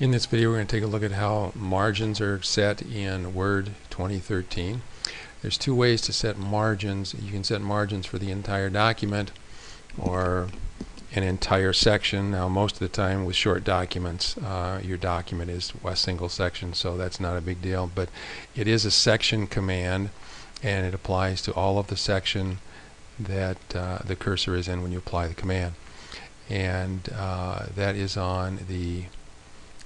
In this video we're going to take a look at how margins are set in Word 2013. There's two ways to set margins. You can set margins for the entire document or an entire section. Now most of the time with short documents your document is a single section, so that's not a big deal, but it is a section command and it applies to all of the section that the cursor is in when you apply the command. And that is on the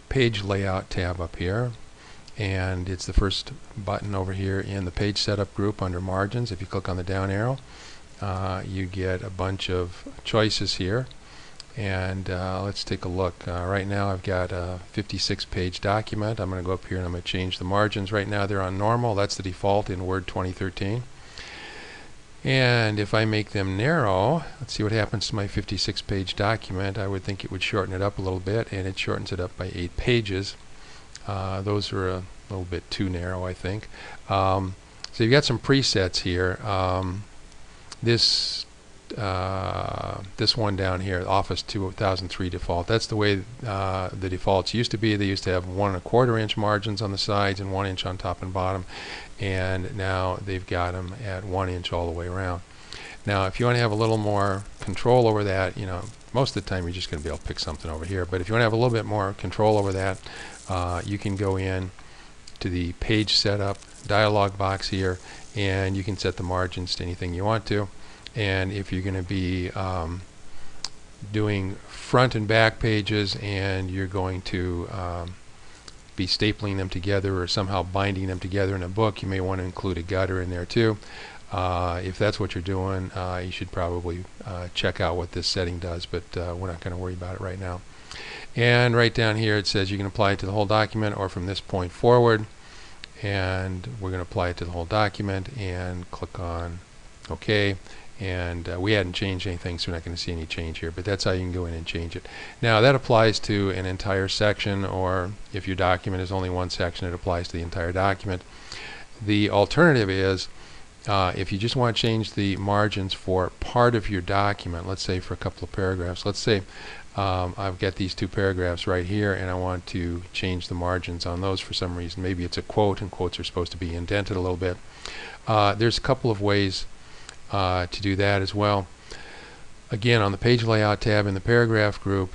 page layout tab up here, and it's the first button over here in the page setup group under margins. If you click on the down arrow you get a bunch of choices here, and let's take a look. Right now I've got a 56 page document. I'm going to go up here and I'm going to change the margins. Right now they're on normal. That's the default in Word 2013. And if I make them narrow, let's see what happens to my 56 page document. I would think it would shorten it up a little bit, and it shortens it up by 8 pages. Those are a little bit too narrow, I think. So you've got some presets here. This one down here, Office 2003 default, that's the way the defaults used to be. They used to have 1 1/4 inch margins on the sides and 1 inch on top and bottom, and now they've got them at 1 inch all the way around. Now if you want to have a little more control over that, you know, most of the time you're just going to be able to pick something over here, but if you want to have a little bit more control over that, you can go in to the page setup dialog box here and you can set the margins to anything you want to. And if you're going to be doing front and back pages and you're going to be stapling them together or somehow binding them together in a book, you may want to include a gutter in there too. If that's what you're doing, you should probably check out what this setting does, but we're not going to worry about it right now. And right down here it says you can apply it to the whole document or from this point forward, and we're going to apply it to the whole document and click on OK. And we hadn't changed anything, so we're not going to see any change here, but that's how you can go in and change it. Now that applies to an entire section, or if your document is only one section, it applies to the entire document. The alternative is if you just want to change the margins for part of your document, let's say for a couple of paragraphs. Let's say I've got these 2 paragraphs right here and I want to change the margins on those for some reason. Maybe it's a quote, and quotes are supposed to be indented a little bit. There's a couple of ways to do that as well. Again, on the page layout tab in the paragraph group,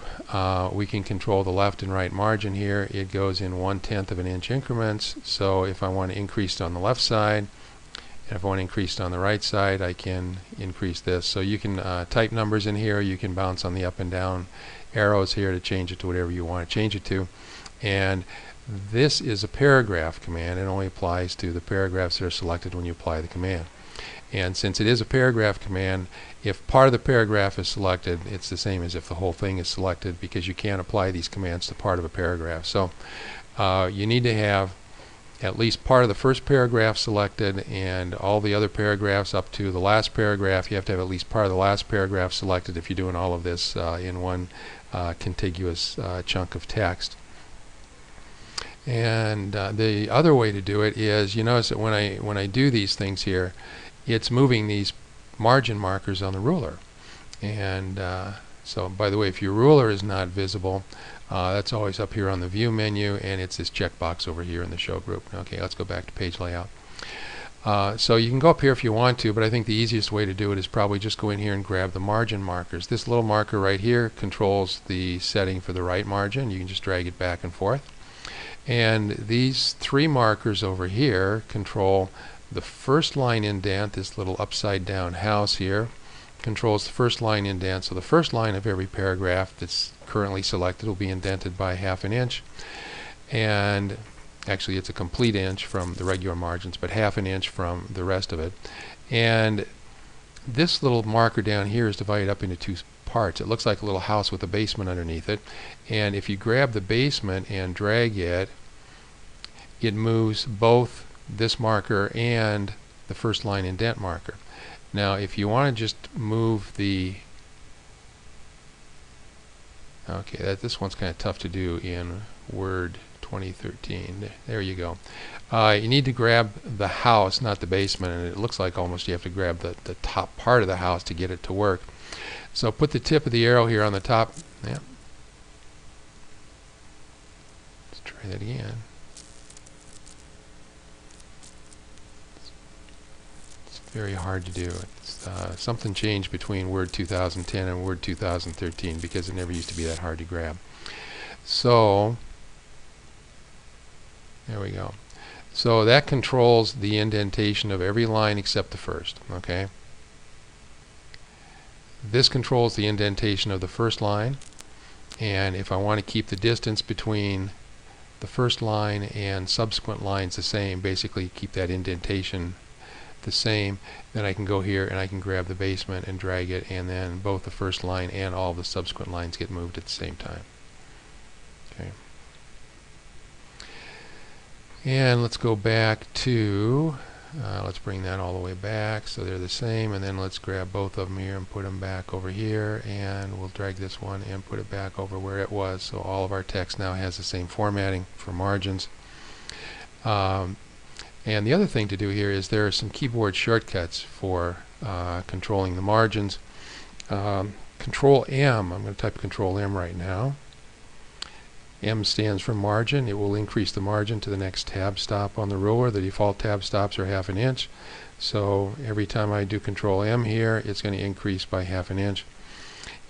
we can control the left and right margin here. It goes in 1/10 of an inch increments, so if I want to increase it on the left side and if I want to increase it on the right side, I can increase this. So you can type numbers in here, you can bounce on the up and down arrows here to change it to whatever you want to change it to. And this is a paragraph command. It only applies to the paragraphs that are selected when you apply the command. And since it is a paragraph command, if part of the paragraph is selected, it's the same as if the whole thing is selected, because you can't apply these commands to part of a paragraph. So you need to have at least part of the first paragraph selected, and all the other paragraphs up to the last paragraph, you have to have at least part of the last paragraph selected if you're doing all of this in one contiguous chunk of text. And the other way to do it is, you notice that when I do these things here, it's moving these margin markers on the ruler. And so, by the way, if your ruler is not visible, that's always up here on the view menu, and it's this checkbox over here in the show group. Okay, let's go back to page layout. So you can go up here if you want to, but I think the easiest way to do it is probably just go in here and grab the margin markers. This little marker right here controls the setting for the right margin. You can just drag it back and forth. And these 3 markers over here control the first line indent. This little upside down house here controls the first line indent. So the first line of every paragraph that's currently selected will be indented by 1/2 inch. And actually it's a complete inch from the regular margins, but 1/2 inch from the rest of it. And this little marker down here is divided up into 2 parts. It looks like a little house with a basement underneath it. And if you grab the basement and drag it, it moves both this marker and the first line indent marker. Now if you want to just move the this one's kind of tough to do in Word 2013. There you go. You need to grab the house, not the basement, and it looks like almost you have to grab the top part of the house to get it to work. So put the tip of the arrow here on the top. Yeah. Try that again. It's very hard to do. It's, something changed between Word 2010 and Word 2013 because it never used to be that hard to grab. So there we go. So that controls the indentation of every line except the first. Okay. This controls the indentation of the first line, and if I want to keep the distance between the first line and subsequent lines the same, basically keep that indentation the same, then I can go here and I can grab the basement and drag it, and then both the first line and all the subsequent lines get moved at the same time. Okay. And let's go back to, let's bring that all the way back so they're the same, and then let's grab both of them here and put them back over here, and we'll drag this one and put it back over where it was, so all of our text now has the same formatting for margins. And the other thing to do here is there are some keyboard shortcuts for controlling the margins. Control M, I'm going to type Control M right now. M stands for margin. It will increase the margin to the next tab stop on the ruler. The default tab stops are 1/2 inch. So every time I do Control M here, it's going to increase by 1/2 inch.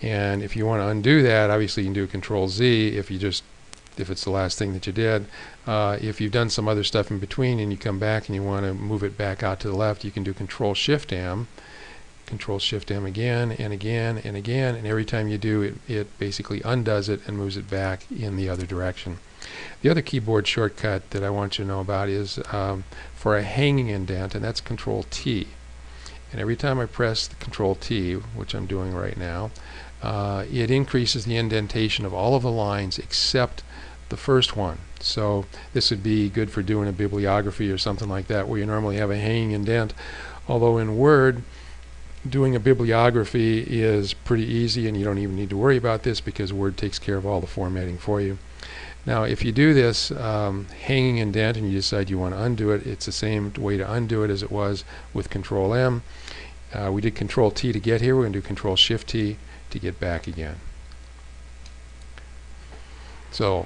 And if you want to undo that, obviously you can do Control Z if it's the last thing that you did. If you've done some other stuff in between and you come back and you want to move it back out to the left, you can do Control Shift M. Control Shift M again and again and again, and every time you do it, it basically undoes it and moves it back in the other direction. The other keyboard shortcut that I want you to know about is for a hanging indent, and that's Control T. And every time I press the Control T, which I'm doing right now, it increases the indentation of all of the lines except the first one. So this would be good for doing a bibliography or something like that where you normally have a hanging indent, although in Word doing a bibliography is pretty easy and you don't even need to worry about this because Word takes care of all the formatting for you. Now if you do this hanging indent and you decide you want to undo it, it's the same way to undo it as it was with Control M. We did Control T to get here. We're going to do Control Shift T to get back again. So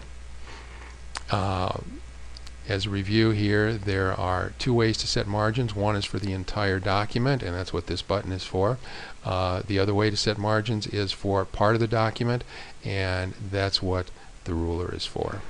as a review here, there are 2 ways to set margins. One is for the entire document, and that's what this button is for. The other way to set margins is for part of the document, and that's what the ruler is for.